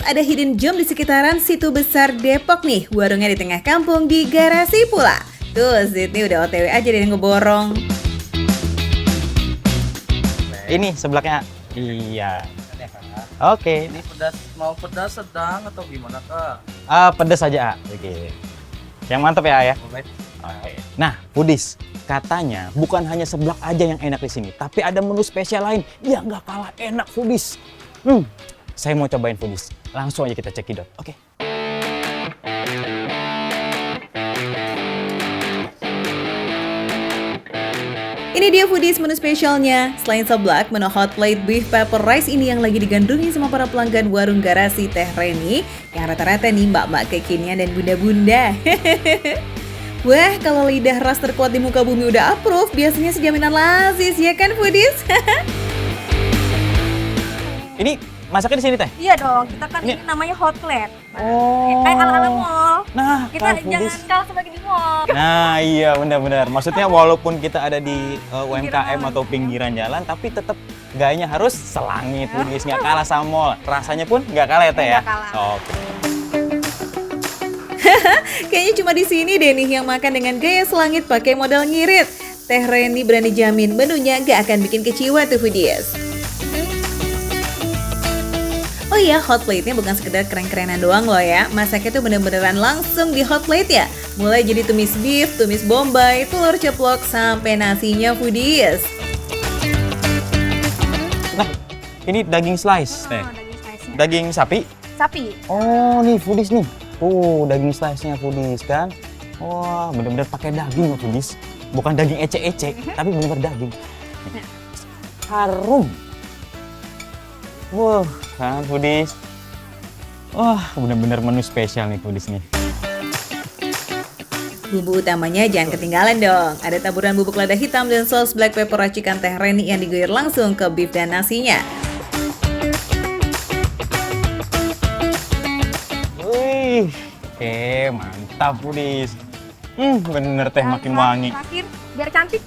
ada hidden gem di sekitaran Situ Besar Depok nih. Warungnya di tengah kampung di garasi pula. Tuh, Sydney udah OTW aja deh ngeborong. Ini sebelaknya. Iya. Oke. Ini pedas, mau pedas sedang atau gimana Kak? Pedas aja, Oke. Yang mantep ya, ya. Boleh. Oke. Nah, Foodies, katanya bukan hanya seblak aja yang enak di sini, tapi ada menu spesial lain yang nggak kalah enak, Foodies. Saya mau cobain, Foodies. Langsung aja kita cekidot. Oke. Ini dia Foodies menu spesialnya. Selain seblak, menu hot plate beef pepper rice ini yang lagi digandrungi sama para pelanggan warung garasi Teh Reni, yang rata-rata nih mbak-mbak kekinian dan bunda-bunda. Wah, kalau lidah ras terkuat di muka bumi udah approve, biasanya sejaminan lasis, ya kan Foodies? Ini masaknya di sini, Teh? Iya dong, kita kan ini namanya hot plate. Kayak ala-ala mall. Nah, Kita kayak jangan Foodies. kalah sebagai di mall. Nah, iya benar-benar. Maksudnya walaupun kita ada di UMKM atau pinggiran jalan, tapi tetap gayanya harus selangit, Foodies. Nggak kalah sama mall. Rasanya pun nggak kalah ya, Teh ya? Nggak kalah. Oke. Kayaknya cuma di sini deh nih yang makan dengan gaya selangit pakai modal ngirit. Teh Reni berani jamin menunya gak akan bikin kecewa tuh Foodies. Oh iya, hot plate-nya bukan sekedar keren-kerenan doang loh ya. Masaknya tuh bener-beneran langsung di hot plate ya. Mulai jadi tumis beef, tumis bombay, telur ceplok, sampai nasinya Foodies. Nah, ini daging slice, Teh. Daging slice-nya. Daging sapi. Sapi. Oh, nih Foodies nih. Tuh, daging slice-nya Foodies kan. Wah, bener-bener pakai daging loh Foodies. Bukan daging ece-ece, tapi bener-bener daging. Nih. Harum. Wah, kan Foodies. Wah, bener-bener menu spesial nih Foodies nih. Bumbu utamanya jangan ketinggalan dong. Ada taburan bubuk lada hitam dan saus black pepper racikan Teh Reni yang diguyur langsung ke beef dan nasinya. Wih, oke mantap Foodies. Bener Teh makin wangi. Terakhir, biar cantik.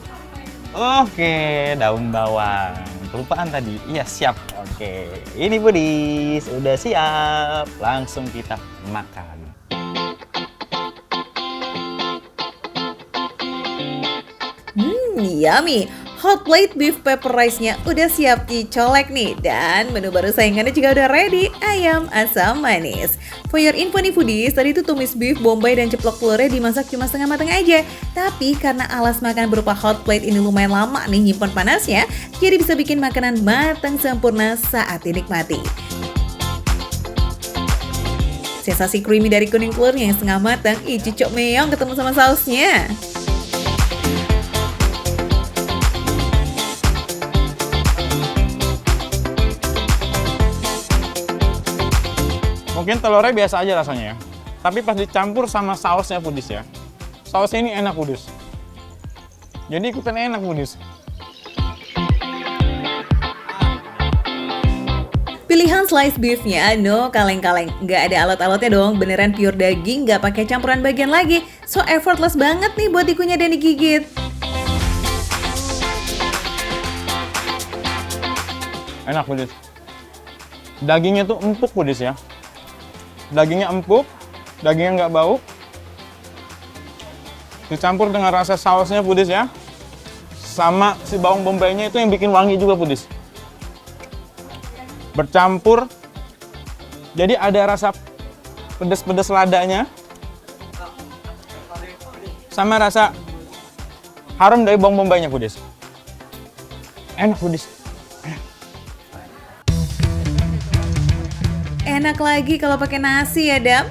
Oke, daun bawang. Kelupaan tadi. Iya, siap. Oke, ini Foodies udah siap. Langsung kita makan. Yummy! Hot plate beef pepper rice-nya udah siap dicolek nih. Dan menu baru saingannya juga udah ready, ayam asam manis. For your info nih Foodies, tadi tuh tumis beef, bombay, dan ceplok telurnya dimasak cuma setengah matang aja. Tapi karena alas makan berupa hot plate ini lumayan lama nih nyimpen panasnya, jadi bisa bikin makanan matang sempurna saat dinikmati. Sensasi creamy dari kuning telurnya yang setengah matang, cocok meong ketemu sama sausnya. Mungkin telurnya biasa aja rasanya ya. Tapi pas dicampur sama sausnya Foodies ya. Sausnya ini enak Foodies. Jadi ikutan enak Foodies. Pilihan slice beefnya, no kaleng-kaleng. Nggak ada alat-alatnya dong, beneran pure daging, nggak pakai campuran bagian lagi. So effortless banget nih buat dikunyah dan digigit. Enak Foodies. Dagingnya tuh empuk Foodies ya. Dagingnya empuk, dagingnya nggak bau. Dicampur dengan rasa sausnya Foodies ya. Sama si bawang bombaynya itu yang bikin wangi juga Foodies. Bercampur. Jadi ada rasa pedas-pedas ladanya. Sama rasa harum dari bawang bombaynya Foodies. Enak Foodies. Enak lagi kalau pakai nasi ya Dam.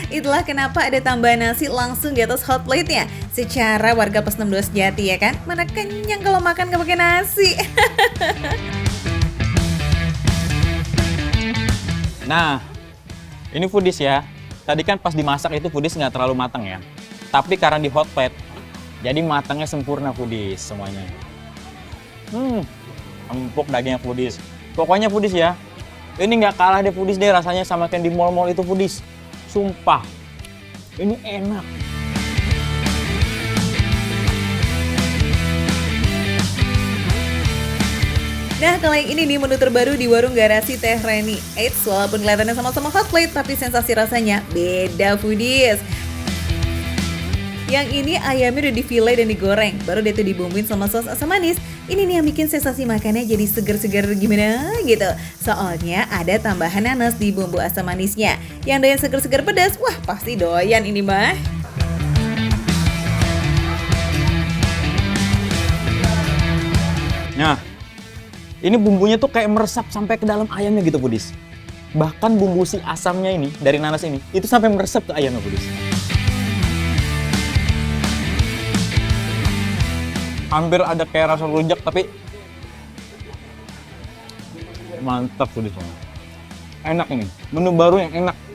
Itulah kenapa ada tambahan nasi langsung di atas hot plate-nya. Secara warga plus 62 sejati ya kan, mana kenyang kalau makan gak pakai nasi. Nah, ini Foodies ya. Tadi kan pas dimasak itu Foodies nggak terlalu matang ya. Tapi karena di hot plate, jadi matangnya sempurna Foodies semuanya. Empuk dagingnya Foodies. Pokoknya Foodies ya, ini nggak kalah deh Foodies deh rasanya sama yang di mall-mall itu Foodies. Sumpah, ini enak. Nah, kalau yang ini nih menu terbaru di warung Garasi Teh Reni. Eits, walaupun kelihatannya sama-sama hot plate, tapi sensasi rasanya beda foodies. Yang ini ayamnya udah di-file dan digoreng, baru dia tuh dibumbuin sama saus asam manis. Ini nih yang bikin sensasi makannya jadi seger-seger gimana gitu. Soalnya ada tambahan nanas di bumbu asam manisnya. Yang doyan seger-seger pedas, wah pasti doyan ini mah. Nah, ini bumbunya tuh kayak meresap sampai ke dalam ayamnya gitu, Budis. Bahkan bumbu si asamnya ini, dari nanas ini, itu sampai meresap ke ayamnya, Budis. Hampir ada kayak rasa rujak, tapi mantap, Budis. Enak ini, menu baru yang enak.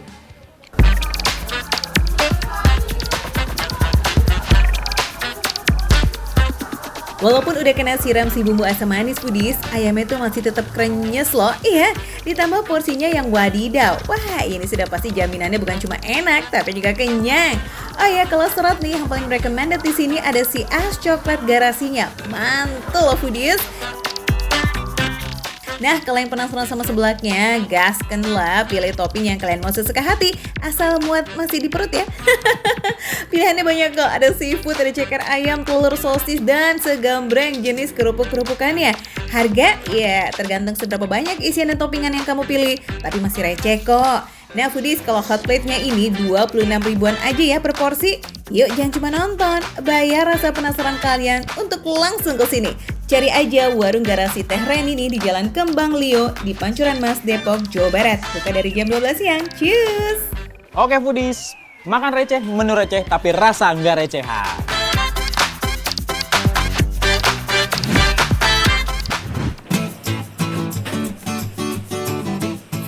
Walaupun udah kena siram si bumbu asam manis foodies, ayamnya tuh masih tetap krenyes loh. Iya, ditambah porsinya yang wadidaw. Wah, ini sudah pasti jaminannya bukan cuma enak, tapi juga kenyang. Oh ya, kalau serat nih, yang paling recommended di sini ada si es coklat garasinya. Mantul loh foodies. Nah, kalau yang penasaran sama sebelaknya, gaskanlah pilih topping yang kalian mau sesuka hati, asal muat masih di perut ya. Pilihannya banyak kok, ada seafood, ada ceker ayam, telur sosis, dan segambreng jenis kerupuk-kerupukannya. Harga? Ya, tergantung seberapa banyak isian dan toppingan yang kamu pilih, tapi masih receh kok. Nah foodies, kalau hot plate-nya ini 26 ribuan aja ya per porsi. Yuk jangan cuma nonton, bayar rasa penasaran kalian untuk langsung ke sini. Cari aja warung Garasi Teh Reni nih di Jalan Kembang Lio di Pancuran Mas, Depok, Jawa Barat. Buka dari jam 12 siang. Cheers! Oke, Foodies. Makan receh, menu receh, tapi rasa nggak recehan.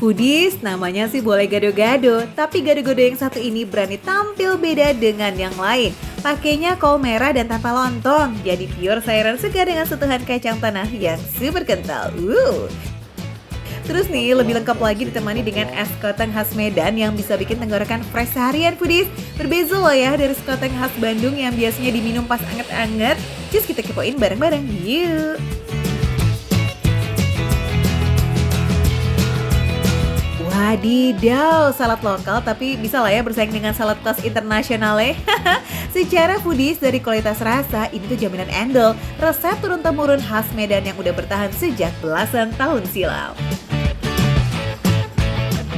Foodies, namanya sih boleh gado-gado, tapi gado-gado yang satu ini berani tampil beda dengan yang lain. Pakainya kol merah dan tanpa lontong, jadi pure sayuran segar dengan sentuhan kacang tanah yang super kental. Terus nih, lebih lengkap lagi ditemani dengan es koteng khas Medan yang bisa bikin tenggorokan fresh seharian foodies. Berbeza loh ya dari es koteng khas Bandung yang biasanya diminum pas anget-anget. Cus kita kepoin bareng-bareng, yuk! Wadidaw, salad lokal tapi bisa lah ya bersaing dengan salad kelas internasional ya. Secara foodies dari kualitas rasa, ini tuh jaminan endol. Resep turun-temurun khas Medan yang udah bertahan sejak belasan tahun silam.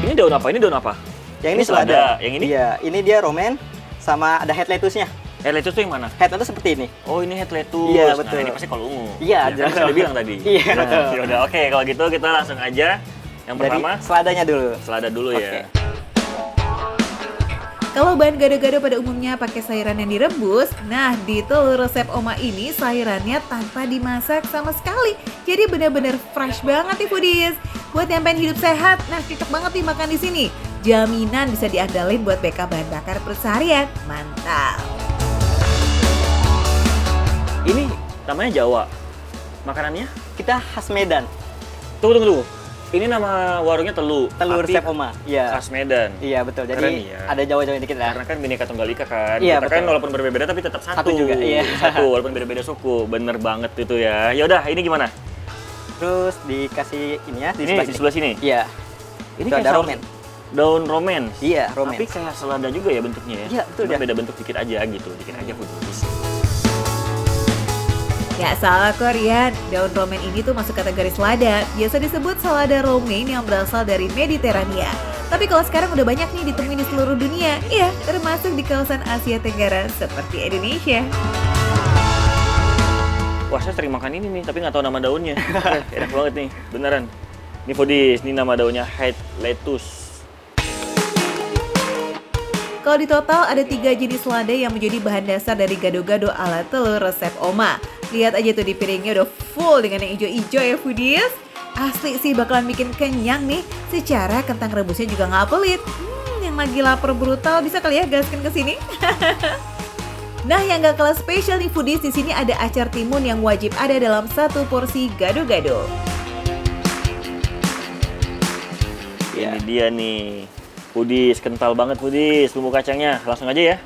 Ini daun apa? Ini daun apa? Yang ini selada. Yang ini? Iya, ini dia romen sama ada head lettuce-nya. Head lettuce tuh yang mana? Head lettuce seperti ini. Oh, ini head lettuce. Iya, betul. Nah, ini pasti kalau ungu. Iya, ya, kan sudah bilang tadi. Iya, nah, betul. Yaudah, oke, kalau gitu kita langsung aja. Yang Dari pertama, seladanya dulu. selada dulu Oke. ya. Kalau bahan gado-gado pada umumnya pakai sayuran yang direbus, nah di telur resep Oma ini sayurannya tanpa dimasak sama sekali. Jadi benar-benar fresh banget nih foodies. Buat yang pengen hidup sehat, nah cocok banget nih makan di sini. Jaminan bisa diandalin buat backup bahan bakar perut seharian. Mantap. Ini namanya Jawa. Makanannya? Kita khas Medan. Tunggu. Ini nama warungnya Telu. Telur tapi resep Oma. Iya. khas Medan. Iya, betul. Keren Jadi ya. ada Jawa-Jawa dikit lah. Karena kan Bhinneka Tunggal Ika kan. Iya, Kita kan betul. walaupun berbeda tapi tetap satu. Satu juga, iya. Satu walaupun beda-beda suku. Bener banget itu ya. Ya udah, ini gimana? Terus dikasih ini ya di Ini sebelah di sebelah sini. Iya. Ini Itu kayak ada saus- romen. Daun romen. Iya, romen. Tapi kayak selada juga ya bentuknya ya. Iya, betul Cuma ya. beda bentuk dikit aja gitu. Dikit aja foodies. Ya salah Korean, daun romen ini tuh masuk kategori selada. Biasa disebut selada romaine yang berasal dari Mediterania. Tapi kalau sekarang udah banyak nih ditemuin di seluruh dunia. Iya, termasuk di kawasan Asia Tenggara seperti Indonesia. Wah, saya sering makan ini nih, tapi nggak tahu nama daunnya. Enak banget nih, beneran. Ini foodies, ini nama daunnya head lettuce. Kalau di total ada 3 jenis selada yang menjadi bahan dasar dari gado-gado ala telur resep Oma. Lihat aja tuh di piringnya udah full dengan yang hijau-hijau ya foodies. Asli sih bakalan bikin kenyang nih. Secara kentang rebusnya juga nggak pelit. Yang lagi lapar brutal bisa kali ya gaskan ke sini. Nah, yang gak kalah spesial nih foodies, di sini ada acar timun yang wajib ada dalam satu porsi gado-gado. Ini dia nih. Foodies, kental banget foodies. Bumbu kacangnya, langsung aja ya.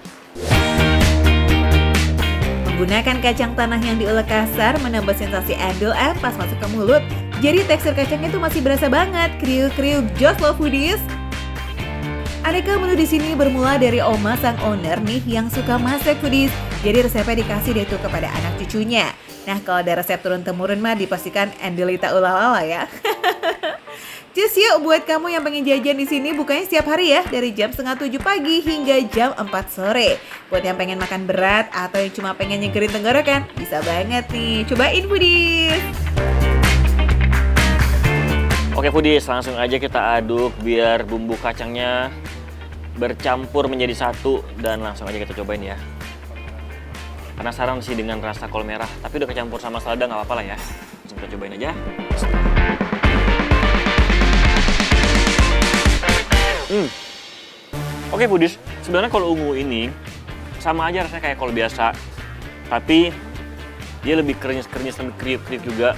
Menggunakan kacang tanah yang diulek kasar menambah sensasi endol pas masuk ke mulut. Jadi tekstur kacangnya tuh masih berasa banget, kriuk-kriuk, jos loh foodies. Aneka menu di sini bermula dari Oma sang owner nih yang suka masak foodies. Jadi resepnya dikasih deh tuh kepada anak cucunya. Nah kalau ada resep turun-temurun mah dipastikan Andelita ulalala ya. Cus yuk buat kamu yang pengen jajan di sini bukanya setiap hari ya dari jam 6:30 pagi hingga jam 4 sore. Buat yang pengen makan berat atau yang cuma pengen nyegerin tenggorokan bisa banget nih. Cobain foodies. Oke foodies, langsung aja kita aduk biar bumbu kacangnya bercampur menjadi satu dan langsung aja kita cobain ya. Penasaran sih dengan rasa kol merah, tapi udah kecampur sama selada nggak apa-apa lah ya. Langsung kita cobain aja. Oke foodies, sebenarnya kol ungu ini sama aja rasanya kayak kol biasa, tapi dia lebih krenyes-krenyes, lebih kriuk-kriuk juga.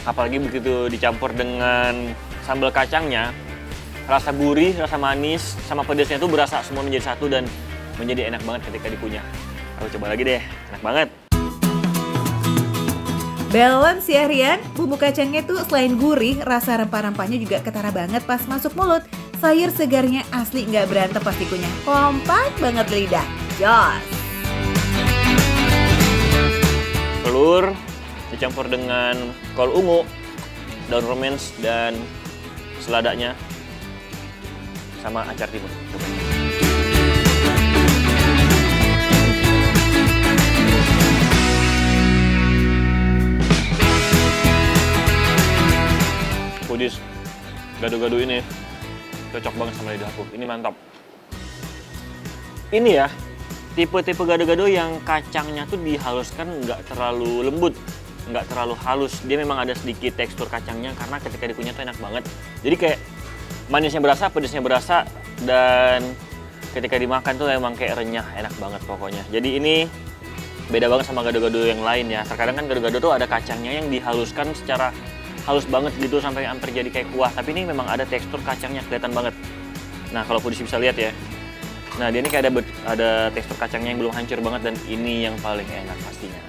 Apalagi begitu dicampur dengan sambal kacangnya, rasa gurih, rasa manis, sama pedasnya tuh berasa semua menjadi satu dan menjadi enak banget ketika dikunyah. Aku coba lagi deh, enak banget. Balance ya Rian, bumbu kacangnya tuh selain gurih, rasa rempah-rempahnya juga ketara banget pas masuk mulut. Sayur segarnya asli nggak berantem pas dikunyah, kompak banget lidah, jos. Telur dicampur dengan kol ungu, daun romans, dan seladanya, sama acar timun. Coba. Foodies, gado-gado ini cocok banget sama lidah aku. Ini mantap. Ini ya, tipe-tipe gado-gado yang kacangnya tuh dihaluskan nggak terlalu lembut, nggak terlalu halus. Dia memang ada sedikit tekstur kacangnya karena ketika dikunyah tuh enak banget. Jadi kayak manisnya berasa, pedasnya berasa, dan ketika dimakan tuh emang kayak renyah, enak banget pokoknya. Jadi ini beda banget sama gado-gado yang lain ya. Terkadang kan gado-gado tuh ada kacangnya yang dihaluskan secara halus banget gitu sampai hampir jadi kayak kuah. Tapi ini memang ada tekstur kacangnya kelihatan banget. Nah kalau foodies bisa lihat ya. Nah dia ini kayak ada tekstur kacangnya yang belum hancur banget dan ini yang paling enak pastinya.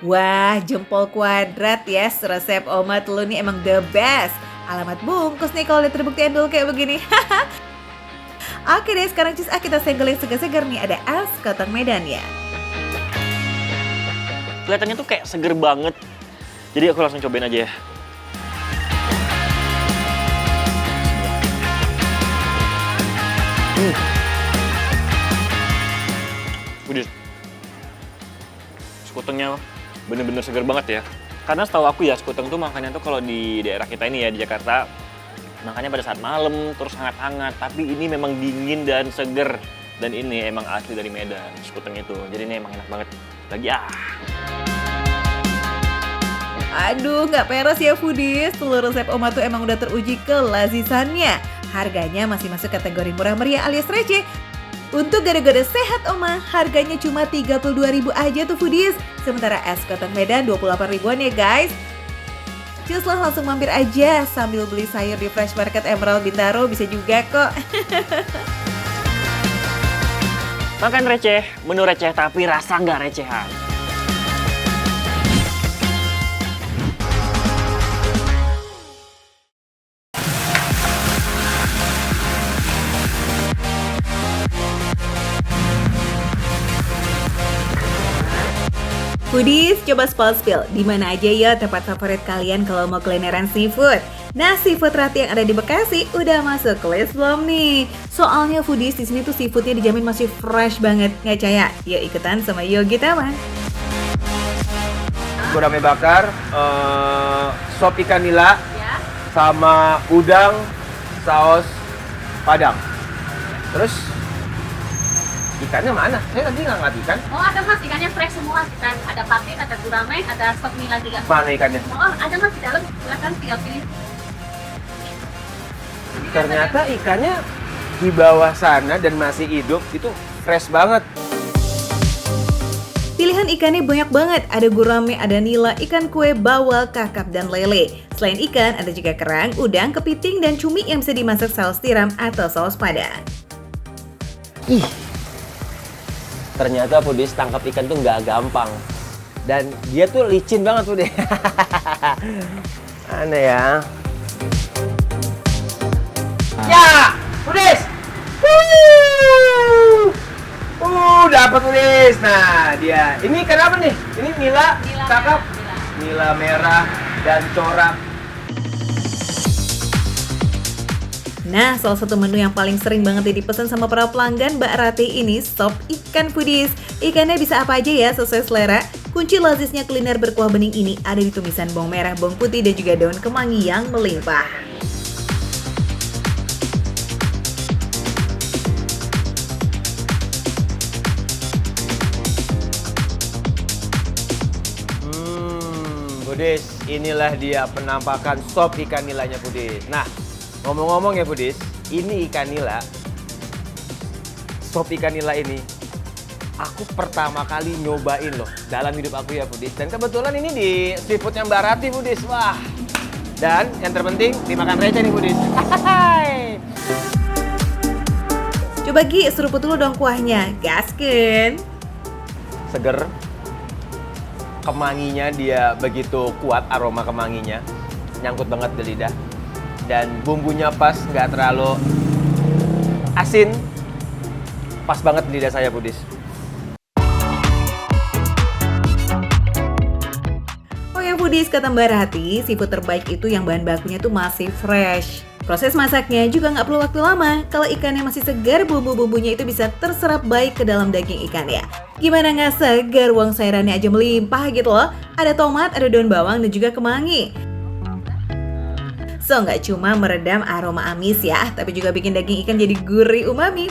Wah, jempol kuadrat ya, resep Oma Telur nih emang the best. Alamat bungkus nih kalau udah terbukti endul kayak begini. Oke deh, sekarang cus kita senggolin segar-segar nih, ada es kotong Medan ya. Kelihatannya tuh kayak seger banget. Jadi aku langsung cobain aja ya. Udah. Sekutengnya bener-bener seger banget ya. Karena setahu aku ya, sekuteng tuh makannya tuh kalau di daerah kita ini ya, di Jakarta, makannya pada saat malam, terus hangat-hangat. Tapi ini memang dingin dan seger. Dan ini emang asli dari Medan, sekuteng itu. Jadi ini emang enak banget. Lagi Aduh, nggak peres ya foodies. Telur resep Oma tuh emang udah teruji kelazisannya. Harganya masih masuk kategori murah meriah alias receh. Untuk gado-gado sehat Oma, harganya cuma 32.000 aja tuh foodies. Sementara es kotong Medan 28 ribuan ya guys. Cus lah langsung mampir aja sambil beli sayur di Fresh Market Emerald Bintaro bisa juga kok. makan receh, menu receh tapi rasa nggak recehan. Foodies, coba spill di mana aja ya tempat favorit kalian kalau mau kulineran seafood? Nah, seafood Rati yang ada di Bekasi udah masuk list belum nih? Soalnya foodies di sini tuh seafoodnya dijamin masih fresh banget, nggak percaya? Yuk ikutan sama Yogi Taman. Gurame bakar, sop ikan nila, sama udang, saus padang. Terus ikannya mana? Saya tadi nggak ngeliat ikan. Oh ada mas, ikannya fresh semua. Ikan ada patin, ada gurame, ada sop nila juga. Mana ikannya? Oh ada mas di dalam, silakan tinggal pilih. Ternyata ikannya di bawah sana dan masih hidup, itu fresh banget. Pilihan ikannya banyak banget, ada gurame, ada nila, ikan kue, bawal, kakap, dan lele. Selain ikan, ada juga kerang, udang, kepiting, dan cumi yang bisa dimasak saus tiram atau saus padang. Ternyata foodies tangkap ikan tuh nggak gampang. Dan dia tuh licin banget tuh deh. Mana ya? Ya, Budis. Dapat Budis. Nah, dia. Ini kenapa nih? Ini nila cakep. Nila merah dan corak. Nah, salah satu menu yang paling sering banget dipesan sama para pelanggan Mbak Rati ini sop ikan foodies. Ikannya bisa apa aja ya, sesuai selera. Kunci lazisnya kuliner berkuah bening ini ada di tumisan bawang merah, bawang putih, dan juga daun kemangi yang melimpah. Budis, inilah dia penampakan sop ikan nilanya Budis. Nah, ngomong-ngomong ya Budis, ini ikan nila, sop ikan nila ini, aku pertama kali nyobain loh dalam hidup aku ya Budis. Dan kebetulan ini di seafoodnya Mbak Rati Budis, wah. Dan yang terpenting dimakan receh nih Budis. Coba Gi, seruput dulu dong kuahnya, gasken. Seger, kemanginya dia begitu kuat, aroma kemanginya nyangkut banget di lidah. Dan bumbunya pas, nggak terlalu asin, pas banget di lidah saya Budis. Oh ya Foodies, kata Mbak Rati, seafood terbaik itu yang bahan bakunya tuh masih fresh. Proses masaknya juga nggak perlu waktu lama. Kalau ikannya masih segar, bumbu-bumbunya itu bisa terserap baik ke dalam daging ikan ya. Gimana nggak segar, uang sayurannya aja melimpah gitu loh. Ada tomat, ada daun bawang, dan juga kemangi. So, nggak cuma meredam aroma amis ya, tapi juga bikin daging ikan jadi gurih umami.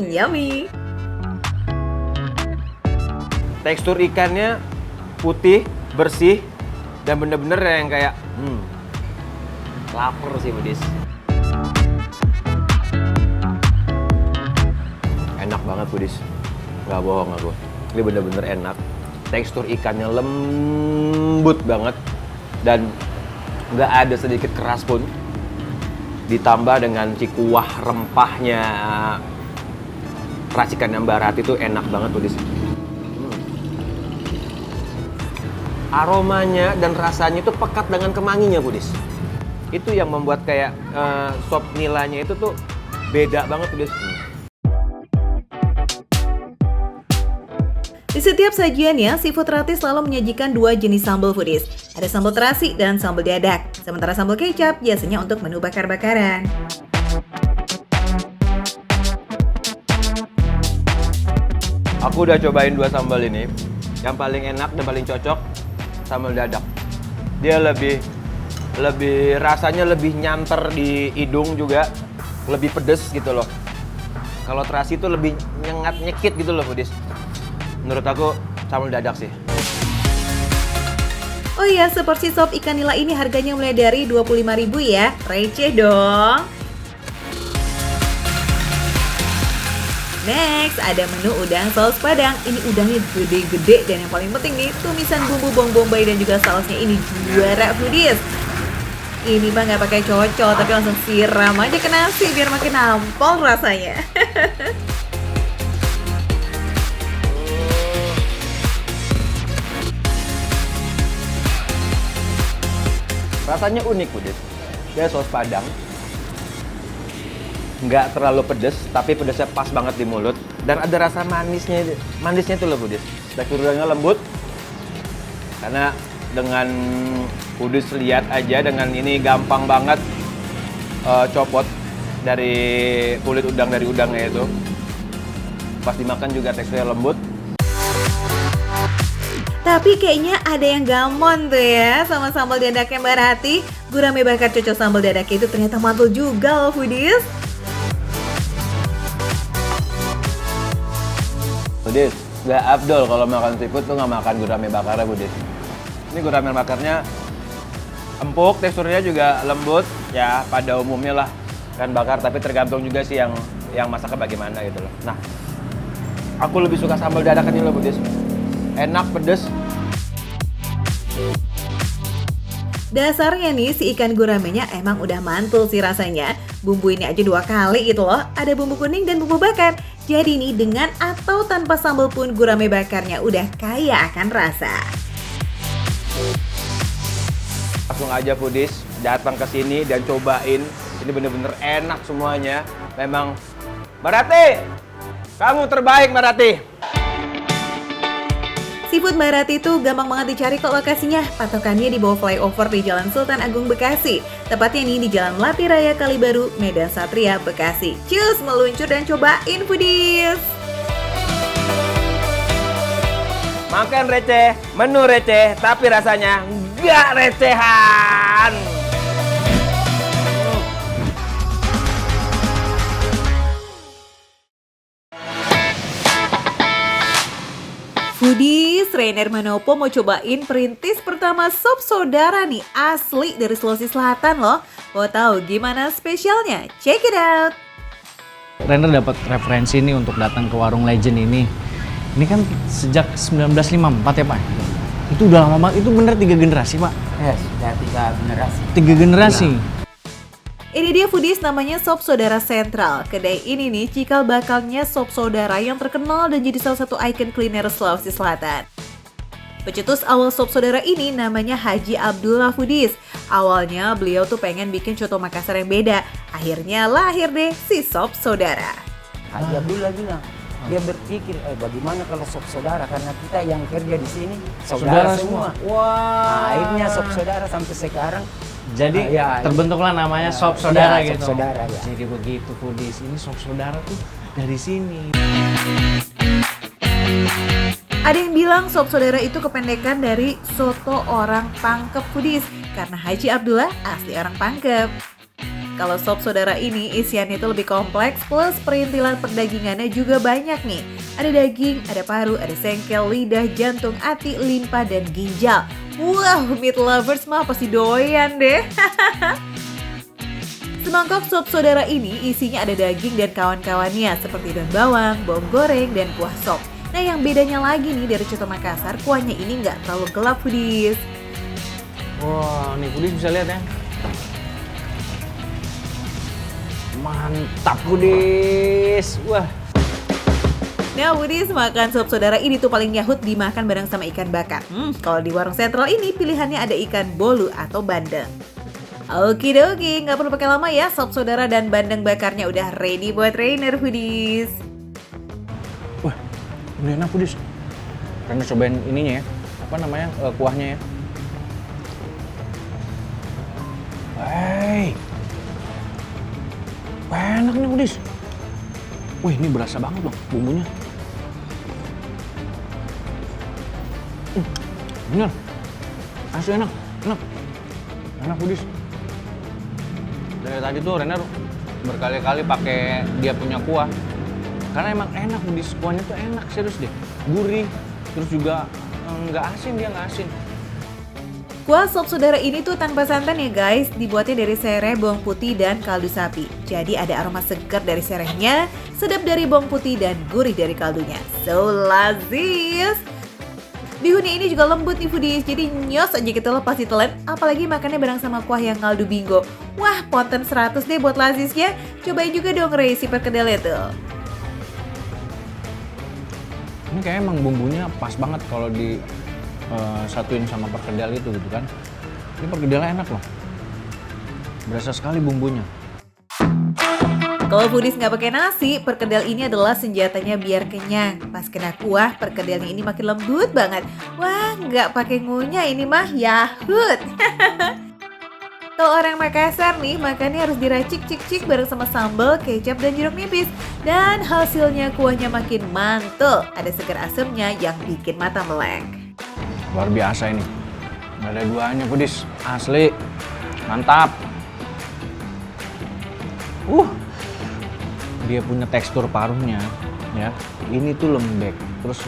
Yummy. Tekstur ikannya putih, bersih, dan bener-bener yang kayak lapar sih Budis. Enak banget Budis, nggak bohong aku. Ini bener-bener enak. Tekstur ikannya lembut banget dan nggak ada sedikit keras pun. Ditambah dengan si kuah rempahnya racikan yang Mbak Rati itu enak banget Budis. Aromanya dan rasanya itu pekat dengan kemanginya Budis. Itu yang membuat kayak sop nilanya itu tuh beda banget Budis. Di setiap sajiannya, Seafood Rati selalu menyajikan dua jenis sambal Foodies. Ada sambal terasi dan sambal dadak. Sementara sambal kecap biasanya untuk menu bakar-bakaran. Aku udah cobain dua sambal ini. Yang paling enak dan paling cocok sambal dadak. Dia lebih rasanya lebih nyanter di hidung juga, lebih pedes gitu loh. Kalau terasi itu lebih nyengat nyekit gitu loh Budis. Menurut aku sambal dadak sih. Oh iya, seporsi sop ikan nila ini harganya mulai dari 25.000 ya. Receh dong. Next, ada menu udang saus padang. Ini udangnya gede-gede dan yang paling penting nih, tumisan bumbu bawang bombay dan juga sausnya ini juara Foodies. Ini mah nggak pakai cocol, tapi langsung siram aja ke nasi biar makin nampol rasanya. Rasanya unik Budis. Dia saus padang. Nggak terlalu pedes, tapi pedesnya pas banget di mulut. Dan ada rasa manisnya itu loh Budis. Teksturnya lembut. Karena dengan Budis lihat aja dengan ini gampang banget copot dari kulit udang dari udangnya itu. Pas dimakan juga teksturnya lembut. Tapi kayaknya ada yang gamon tuh ya sama sambal dadaknya Mbak Rati. Gurame bakar cocok sambal dadaknya itu ternyata mantul juga loh Foodies. Budis, nggak afdol kalau makan seafood tuh nggak makan gurame bakarnya Budis. Ini gurame bakarnya empuk, teksturnya juga lembut, ya pada umumnya lah kan bakar. Tapi tergantung juga sih yang masaknya bagaimana gitu loh. Nah, aku lebih suka sambal dadakan ini loh Budis. Enak, pedes. Dasarnya nih si ikan guramenya emang udah mantul sih rasanya. Bumbu ini aja 2 kali gitu loh. Ada bumbu kuning dan bumbu bakar. Jadi nih dengan atau tanpa sambal pun gurame bakarnya udah kaya akan rasa. Langsung aja foodies, datang ke sini dan cobain. Ini bener-bener enak semuanya. Memang, Mbak Rati, kamu terbaik Mbak Rati. Seafood Mbak Rati itu gampang banget dicari kok lokasinya. Patokannya di bawah flyover di Jalan Sultan Agung Bekasi. Tepatnya nih di Jalan Melati Raya Kalibaru, Medan Satria, Bekasi. Cus, meluncur dan cobain foodies! Makan receh, menu receh, tapi rasanya nggak recehan. Foodies, Rainer Manopo mau cobain perintis pertama sop saudara nih, asli dari Sulawesi Selatan loh. Mau tahu gimana spesialnya? Check it out! Rainer dapat referensi nih untuk datang ke warung legend ini. Ini kan sejak 1954 ya Pak? Itu udah lama banget, itu bener 3 generasi Pak? Ya, sudah 3 generasi. 3 generasi? Ini dia foodies namanya Sop Saudara Sentral. Kedai ini nih cikal bakalnya sop saudara yang terkenal dan jadi salah satu ikon kuliner Sulawesi Selatan. Pencetus awal sop saudara ini namanya Haji Abdullah Foodies. Awalnya beliau tuh pengen bikin coto Makassar yang beda. Akhirnya lahir deh si sop saudara. Haji Abdullah bilang, dia berpikir, bagaimana kalau sop saudara, karena kita yang kerja di sini saudara semua. Wah. Nah, akhirnya sop saudara sampai sekarang. Jadi Ya, terbentuklah namanya ya, sop saudara ya, gitu. Sop saudara, ya. Jadi begitu foodies, ini sop saudara tuh dari sini. Ada yang bilang sop saudara itu kependekan dari soto orang Pangkep foodies karena Haji Abdullah asli orang Pangkep. Kalau sop saudara ini isiannya itu lebih kompleks plus perintilan perdagingannya juga banyak nih. Ada daging, ada paru, ada sengkel, lidah, jantung, ati, limpa, dan ginjal. Wah, meat lovers mah pasti doyan deh. Semangkok sop saudara ini isinya ada daging dan kawan-kawannya seperti daun bawang, bawang goreng, dan kuah sop. Nah yang bedanya lagi nih dari coto Makassar, kuahnya ini nggak terlalu gelap foodies. Wah, nih foodies bisa lihat ya. Mantap foodies. Wah. Nah, foodies makan sop saudara ini tuh paling yahut dimakan bareng sama ikan bakar. Kalau di warung sentral ini pilihannya ada ikan bolu atau bandeng. Okidoki, nggak perlu pakai lama ya, sop saudara dan bandeng bakarnya udah ready buat Rainer foodies. Wah, ini enak foodies. Rainer cobain ininya ya. Apa namanya? Kuahnya ya. Hey. Enak nih foodies. Wih, ini berasa banget loh bumbunya. Bener, asli enak, enak foodies. Dari tadi tuh Rainer berkali-kali pakai dia punya kuah, karena emang enak foodies, kuahnya tuh enak serius deh, gurih, terus juga nggak asin, dia nggak asin. Kuah sop saudara ini tuh tanpa santan ya guys, dibuatnya dari serai, bawang putih, dan kaldu sapi. Jadi ada aroma segar dari serainya, sedap dari bawang putih, dan gurih dari kaldunya. So lazis! Bihunnya ini juga lembut nih foodies, jadi nyos aja kita lepas ditelan, apalagi makannya bareng sama kuah yang kaldu bingo. Wah, ponten 100 deh buat lazisnya. Cobain juga dong resi perkedelnya tuh. Ini kayak emang bumbunya pas banget kalau di satuin sama perkedel itu gitu kan. Ini perkedelnya enak loh, berasa sekali bumbunya. Kalau foodies nggak pakai nasi, perkedel ini adalah senjatanya biar kenyang. Pas kena kuah, perkedelnya ini makin lembut banget. Wah, nggak pakai ngunyah ini mah yahut. Kalau orang Makassar nih, makannya harus diracik cik-cik bareng sama sambal, kecap, dan jeruk nipis. Dan hasilnya kuahnya makin mantul. Ada segar asemnya yang bikin mata melek. Luar biasa ini, nggak ada duanya foodies, asli, mantap. Dia punya tekstur paruhnya, ya. Ini tuh lembek, terus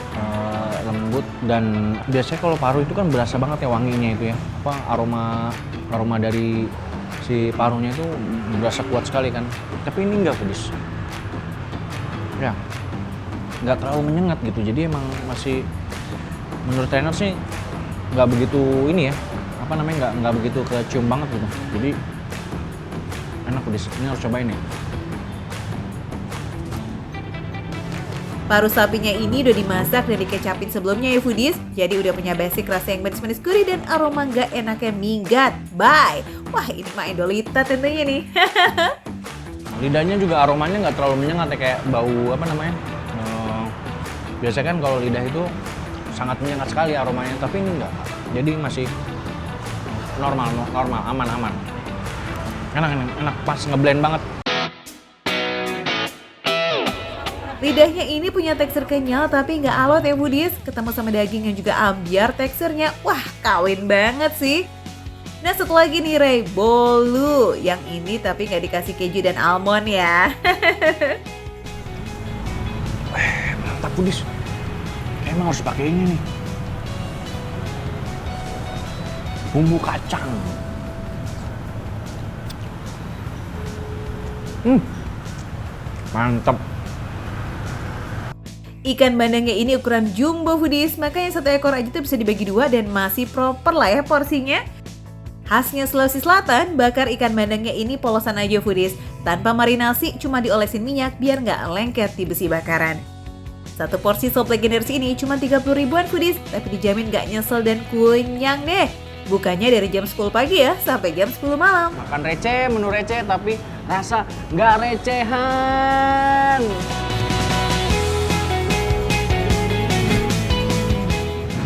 lembut, dan biasanya kalau paruh itu kan berasa banget ya wanginya itu ya. Apa aroma dari si paruhnya itu berasa kuat sekali kan. Tapi ini enggak foodies. Ya, nggak terlalu menyengat gitu. Jadi emang masih, menurut trainer sih nggak begitu ini ya. Apa namanya, nggak begitu kecium banget gitu. Jadi enak foodies. Ini harus cobain nih. Paru sapinya ini udah dimasak dan dikecapin sebelumnya ya foodies. Jadi udah punya basic rasa yang manis-manis gurih dan aroma nggak enaknya minggat. Bye! Wah ini mah Indolita tentunya nih. Lidahnya juga aromanya nggak terlalu menyengat ya, kayak bau apa namanya? Biasanya kan kalau lidah itu sangat menyengat sekali aromanya, tapi ini enggak. Jadi masih normal, aman. Enak, pas ngeblend banget. Lidahnya ini punya tekstur kenyal tapi nggak alot ya foodies. Ketemu sama daging yang juga ambiar teksturnya, wah kawin banget sih. Nah satu lagi nih Ray, bolu. Yang ini tapi nggak dikasih keju dan almond ya. Mantap foodies. Emang harus pakai ini nih. Bumbu kacang. Mantap. Ikan bandengnya ini ukuran jumbo foodies, makanya satu ekor aja tuh bisa dibagi dua dan masih proper lah ya porsinya. Khasnya Sulawesi Selatan, bakar ikan bandengnya ini polosan aja foodies, tanpa marinasi, cuma diolesin minyak biar nggak lengket di besi bakaran. Satu porsi sop legendaris ini cuma 30 ribuan foodies, tapi dijamin nggak nyesel dan kunyang deh. Bukanya dari jam 10 pagi ya, sampai jam 10 malam. Makan receh, menu receh, tapi rasa nggak recehan.